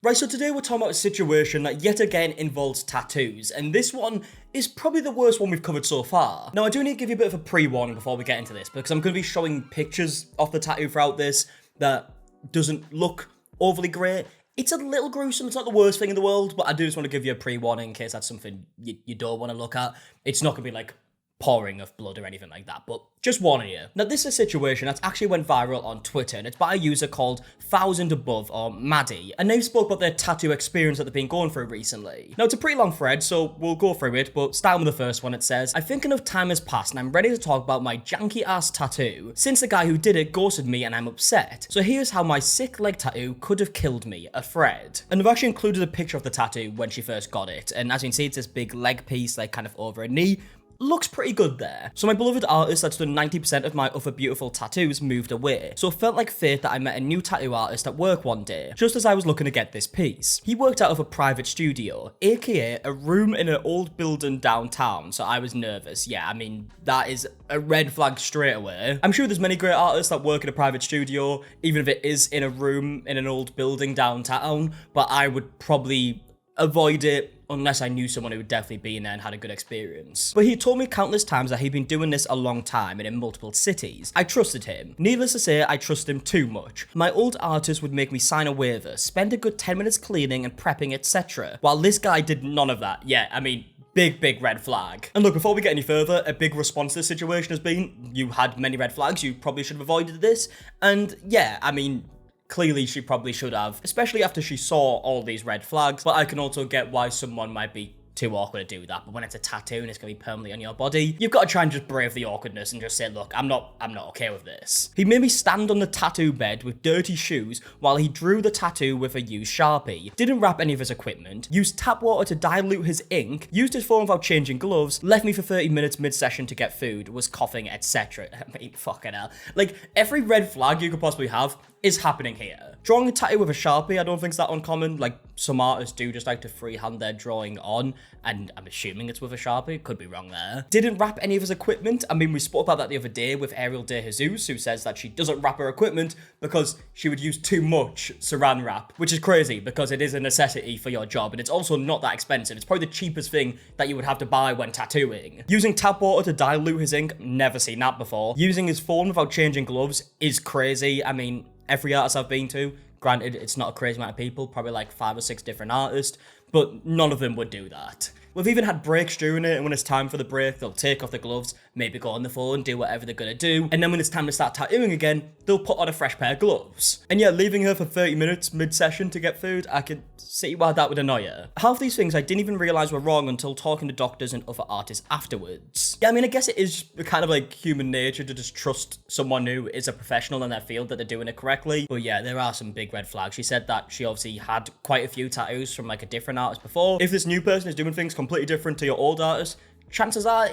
Right, so today we're talking about a situation that yet again involves tattoos, and this one is probably the worst one we've covered so far. Now, I do need to give you a bit of a pre-warning before we get into this, because I'm going to be showing pictures of the tattoo throughout this that doesn't look overly great. It's a little gruesome, it's not the worst thing in the world, but I do just want to give you a pre-warning in case that's something you don't want to look at. It's not going to be like pouring of blood or anything like that, but just warning you. Now, this is a situation that's actually went viral on Twitter, and it's by a user called ThousandAbove, or Maddie, and they spoke about their tattoo experience that they've been going through recently. Now, it's a pretty long thread, so we'll go through it, but starting with the first one, it says, I think enough time has passed and I'm ready to talk about my janky-ass tattoo, since the guy who did it ghosted me and I'm upset. So here's how my sick leg tattoo could have killed me, a Fred. And I've actually included a picture of the tattoo when she first got it, and as you can see, it's this big leg piece, like kind of over her knee. Looks pretty good there. So my beloved artist that's done 90% of my other beautiful tattoos moved away, so it felt like fate that I met a new tattoo artist at work one day, just as I was looking to get this piece. He worked out of a private studio, aka a room in an old building downtown, so I was nervous. Yeah, I mean, that is a red flag straight away. I'm sure there's many great artists that work in a private studio, even if it is in a room in an old building downtown, but I would probably avoid it unless I knew someone who would definitely be in there and had a good experience. But he told me countless times that he'd been doing this a long time and in multiple cities. I trusted him. Needless to say, I trust him too much. My old artist would make me sign a waiver, spend a good 10 minutes cleaning and prepping, etc. While this guy did none of that. Yeah, I mean, big red flag. And look, before we get any further, a big response to this situation has been, you had many red flags, you probably should have avoided this. And yeah, I mean, clearly she probably should have, especially after she saw all these red flags, but I can also get why someone might be too awkward to do that. But when it's a tattoo and it's gonna be permanently on your body, you've got to try and just brave the awkwardness and just say, look, I'm not okay with this. He made me stand on the tattoo bed with dirty shoes while he drew the tattoo with a used Sharpie, didn't wrap any of his equipment, used tap water to dilute his ink, used his phone without changing gloves, left me for 30 minutes mid-session to get food, was coughing, etc. I mean, fucking hell. Like, every red flag you could possibly have is happening here. Drawing a tattoo with a Sharpie, I don't think it's that uncommon. Like, some artists do just like to freehand their drawing on, and I'm assuming it's with a Sharpie, could be wrong there. Didn't wrap any of his equipment. I mean, we spoke about that the other day with Ariel De Jesus, who says that she doesn't wrap her equipment because she would use too much saran wrap, which is crazy because it is a necessity for your job, and it's also not that expensive. It's probably the cheapest thing that you would have to buy when tattooing. Using tap water to dilute his ink, never seen that before. Using his phone without changing gloves is crazy. I mean, every artist I've been to, granted, it's not a crazy amount of people, probably like 5 or 6 different artists, but none of them would do that. We've even had breaks during it, and when it's time for the break, they'll take off the gloves, maybe go on the phone, do whatever they're gonna do, and then when it's time to start tattooing again, they'll put on a fresh pair of gloves. And yeah, leaving her for 30 minutes mid-session to get food, I could see why that would annoy her. Half these things I didn't even realise were wrong until talking to doctors and other artists afterwards. Yeah, I mean, I guess it is kind of like human nature to just trust someone who is a professional in their field that they're doing it correctly. But yeah, there are some big red flags. She said that she obviously had quite a few tattoos from like a different artist before. If this new person is doing things completely different to your old artist, chances are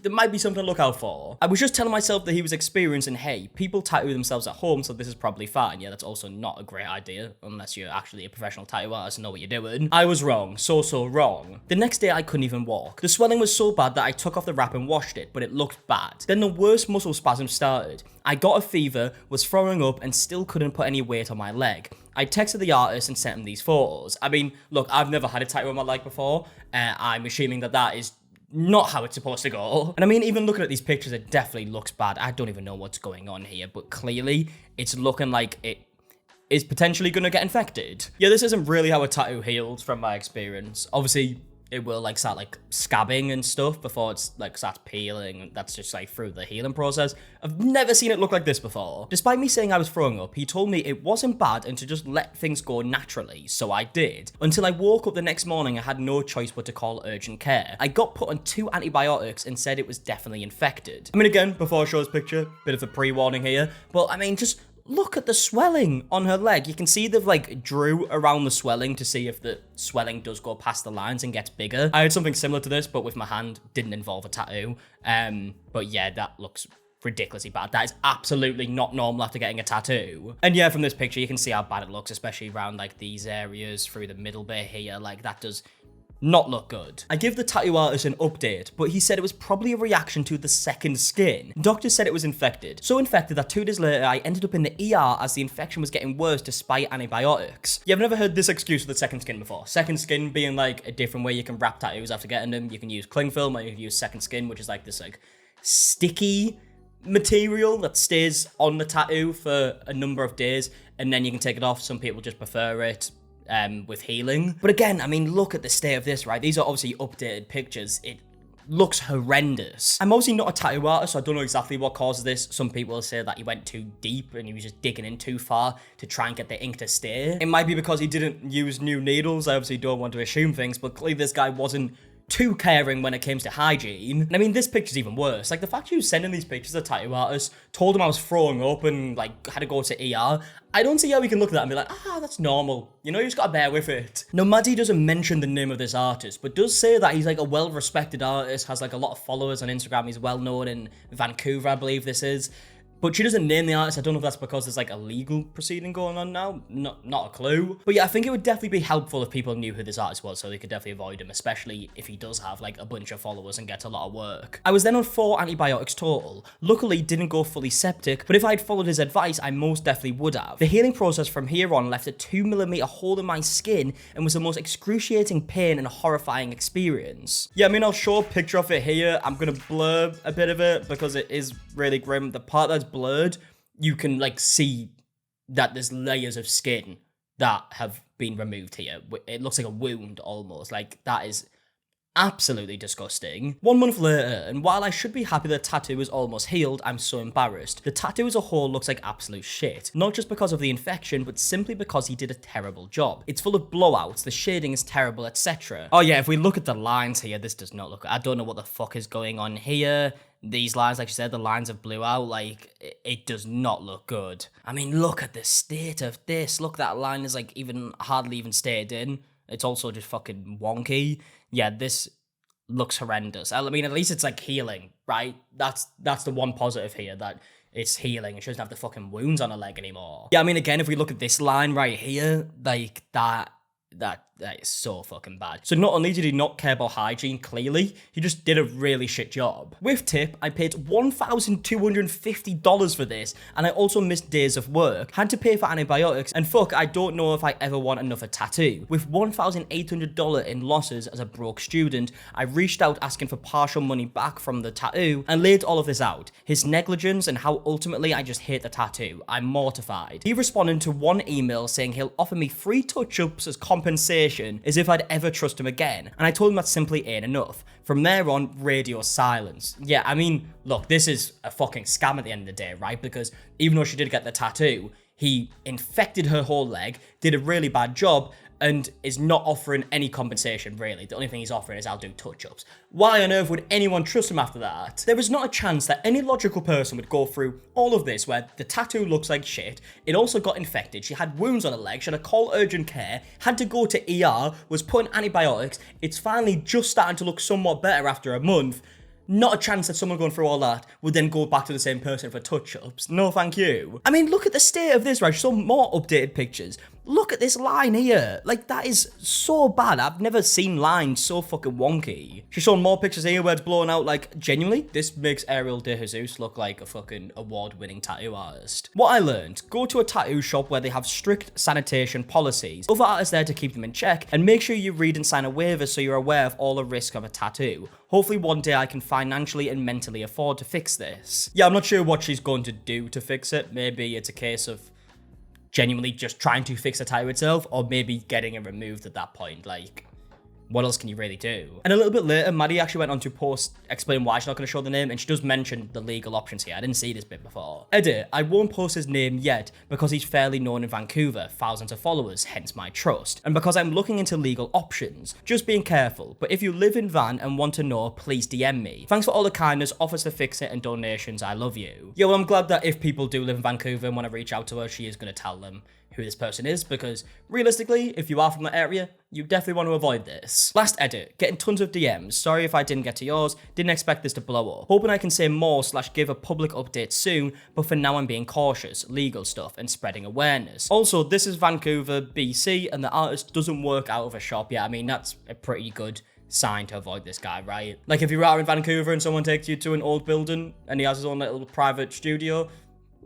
there might be something to look out for. I was just telling myself that he was experienced and hey, people tattoo themselves at home, so this is probably fine. Yeah, that's also not a great idea, unless you're actually a professional tattoo artist and know what you're doing. I was wrong, so wrong. The next day I couldn't even walk. The swelling was so bad that I took off the wrap and washed it, but it looked bad. Then the worst muscle spasm started. I got a fever, was throwing up, and still couldn't put any weight on my leg. I texted the artist and sent him these photos. I mean, look, I've never had a tattoo on my leg before. I'm assuming that is not how it's supposed to go. And I mean, even looking at these pictures, it definitely looks bad. I don't even know what's going on here, but clearly it's looking like it is potentially going to get infected. Yeah, this isn't really how a tattoo heals from my experience. Obviously, it will like start like scabbing and stuff before it's like starts peeling. That's just like through the healing process. I've never seen it look like this before. Despite me saying I was throwing up, he told me it wasn't bad and to just let things go naturally, so I did. Until I woke up the next morning, I had no choice but to call urgent care. I got put on 2 antibiotics and said it was definitely infected. I mean, again, before I show this picture, bit of a pre-warning here, but I mean, just look at the swelling on her leg. You can see they've like drew around the swelling to see if the swelling does go past the lines and gets bigger. I had something similar to this, but with my hand, didn't involve a tattoo. But yeah, that looks ridiculously bad. That is absolutely not normal after getting a tattoo. And yeah, from this picture, you can see how bad it looks, especially around like these areas through the middle bit here. Like that does not look good. I give the tattoo artist an update, but he said it was probably a reaction to the second skin. Doctors said it was infected. So infected that 2 days later, I ended up in the ER as the infection was getting worse despite antibiotics. Yeah, I've never heard this excuse for the second skin before. Second skin being like a different way you can wrap tattoos after getting them. You can use cling film, or you can use second skin, which is like this like sticky material that stays on the tattoo for a number of days, and then you can take it off. Some people just prefer it with healing. But again, I mean, look at the state of this, right? These are obviously updated pictures. It looks horrendous. I'm obviously not a tattoo artist, so I don't know exactly what causes this. Some people say that he went too deep and he was just digging in too far to try and get the ink to stay. It might be because he didn't use new needles. I obviously don't want to assume things, but clearly this guy wasn't too caring when it came to hygiene. And I mean, this picture's even worse. Like, the fact you was sending these pictures to tattoo artists, told him I was throwing up and, like, had to go to ER, I don't see how we can look at that and be like, that's normal. You know, you just gotta bear with it. Now, Maddie doesn't mention the name of this artist, but does say that he's, like, a well-respected artist, has, like, a lot of followers on Instagram. He's well-known in Vancouver, I believe this is. But she doesn't name the artist. I don't know if that's because there's like a legal proceeding going on now. Not a clue. But yeah, I think it would definitely be helpful if people knew who this artist was, so they could definitely avoid him, especially if he does have like a bunch of followers and gets a lot of work. I was then on 4 antibiotics total. Luckily, didn't go fully septic, but if I'd followed his advice, I most definitely would have. The healing process from here on left a 2mm hole in my skin and was the most excruciating pain and horrifying experience. Yeah, I mean, I'll show a picture of it here. I'm gonna blur a bit of it because it is really grim. The part that's blurred, you can like see that there's layers of skin that have been removed here. It looks like a wound almost. Like, that is absolutely disgusting. 1 month later, and while I should be happy the tattoo is almost healed, I'm so embarrassed. The tattoo as a whole looks like absolute shit. Not just because of the infection, but simply because he did a terrible job. It's full of blowouts, the shading is terrible, etc. Oh yeah, if we look at the lines here, this does not look... I don't know what the fuck is going on here. These lines, like you said, the lines have blew out. Like, it does not look good. I mean, look at the state of this. Look, that line is like hardly even stayed in. It's also just fucking wonky. Yeah, this looks horrendous. I mean, at least it's like healing, right? That's the one positive here, that it's healing. It doesn't have the fucking wounds on her leg anymore. Yeah, I mean, again, if we look at this line right here, like that is so fucking bad. So not only did he not care about hygiene, clearly, he just did a really shit job. With tip, I paid $1,250 for this, and I also missed days of work, had to pay for antibiotics, and fuck, I don't know if I ever want another tattoo. With $1,800 in losses as a broke student, I reached out asking for partial money back from the tattoo, and laid all of this out. His negligence and how ultimately I just hate the tattoo. I'm mortified. He responded to one email saying he'll offer me free touch-ups as compensation, as if I'd ever trust him again, and I told him that simply ain't enough. From there on, radio silence. Yeah, I mean, look, this is a fucking scam at the end of the day, right? Because even though she did get the tattoo, he infected her whole leg, did a really bad job, and is not offering any compensation, really. The only thing he's offering is, I'll do touch-ups. Why on earth would anyone trust him after that? There is not a chance that any logical person would go through all of this, where the tattoo looks like shit, it also got infected, she had wounds on her leg, she had to call urgent care, had to go to ER, was put on antibiotics, it's finally just starting to look somewhat better after a month. Not a chance that someone going through all that would then go back to the same person for touch-ups. No, thank you. I mean, look at the state of this, right? Some more updated pictures. Look at this line here. Like, that is so bad. I've never seen lines so fucking wonky. She's shown more pictures here where it's blown out. Like, genuinely, this makes Ariel De Jesus look like a fucking award-winning tattoo artist. What I learned, go to a tattoo shop where they have strict sanitation policies. Other artists there to keep them in check, and make sure you read and sign a waiver so you're aware of all the risk of a tattoo. Hopefully one day I can financially and mentally afford to fix this. Yeah, I'm not sure what she's going to do to fix it. Maybe it's a case of genuinely just trying to fix the tattoo itself, or maybe getting it removed at that point. Like, what else can you really do? And a little bit later, Maddie actually went on to post, explain why she's not going to show the name, and she does mention the legal options here. I didn't see this bit before. Edit, I won't post his name yet because he's fairly known in Vancouver, thousands of followers, hence my trust. And because I'm looking into legal options. Just being careful, but if you live in Van and want to know, please DM me. Thanks for all the kindness, offers to fix it, and donations. I love you. Yo, I'm glad that if people do live in Vancouver and want to reach out to her, she is going to tell them. who this person is, because realistically, if you are from that area, you definitely want to avoid this. Last edit, getting tons of DMs. Sorry if I didn't get to yours, didn't expect this to blow up. Hoping I can say more / give a public update soon, but for now I'm being cautious, legal stuff, and spreading awareness. Also, this is Vancouver, BC, and the artist doesn't work out of a shop yet. I mean, that's a pretty good sign to avoid this guy, right? Like, if you're out in Vancouver and someone takes you to an old building and he has his own little private studio,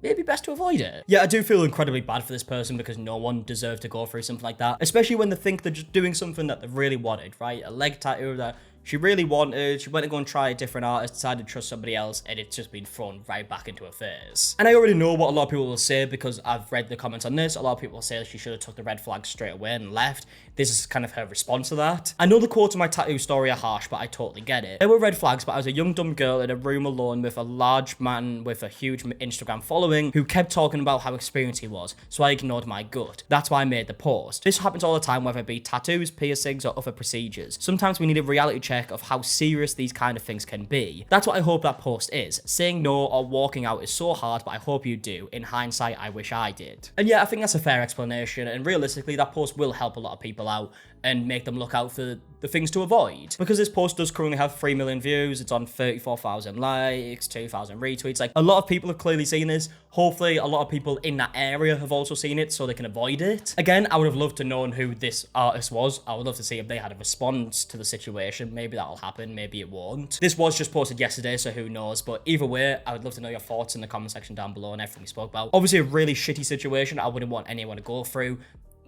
maybe best to avoid it. Yeah, I do feel incredibly bad for this person because no one deserves to go through something like that, especially when they think they're just doing something that they really wanted, right? A leg tattoo that she really wanted, she went to go and try a different artist, decided to trust somebody else, and it's just been thrown right back into her face. And I already know what a lot of people will say because I've read the comments on this. A lot of people say that she should have took the red flag straight away and left. This is kind of her response to that. I know the quotes in my tattoo story are harsh, but I totally get it. There were red flags, but I was a young dumb girl in a room alone with a large man with a huge Instagram following who kept talking about how experienced he was, so I ignored my gut. That's why I made the post. This happens all the time, whether it be tattoos, piercings, or other procedures. Sometimes we need a reality check of how serious these kind of things can be. That's what I hope that post is. Saying no or walking out is so hard, but I hope you do. In hindsight, I wish I did. And yeah, I think that's a fair explanation, and realistically, that post will help a lot of people out and make them look out for the things to avoid. Because this post does currently have 3 million views, it's on 34,000 likes, 2,000 retweets. Like, a lot of people have clearly seen this. Hopefully, a lot of people in that area have also seen it so they can avoid it. Again, I would have loved to know who this artist was. I would love to see if they had a response to the situation. Maybe that'll happen, maybe it won't. This was just posted yesterday, so who knows. But either way, I would love to know your thoughts in the comment section down below and everything we spoke about. Obviously, a really shitty situation I wouldn't want anyone to go through.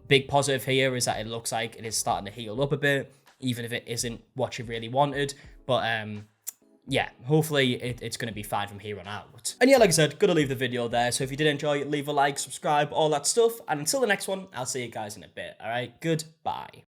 Big positive here is that it looks like it is starting to heal up a bit, even if it isn't what you really wanted. But yeah, hopefully it's going to be fine from here on out. And yeah, like I said, gonna leave the video there. So if you did enjoy, leave a like, subscribe, all that stuff. And until the next one, I'll see you guys in a bit. All right, goodbye.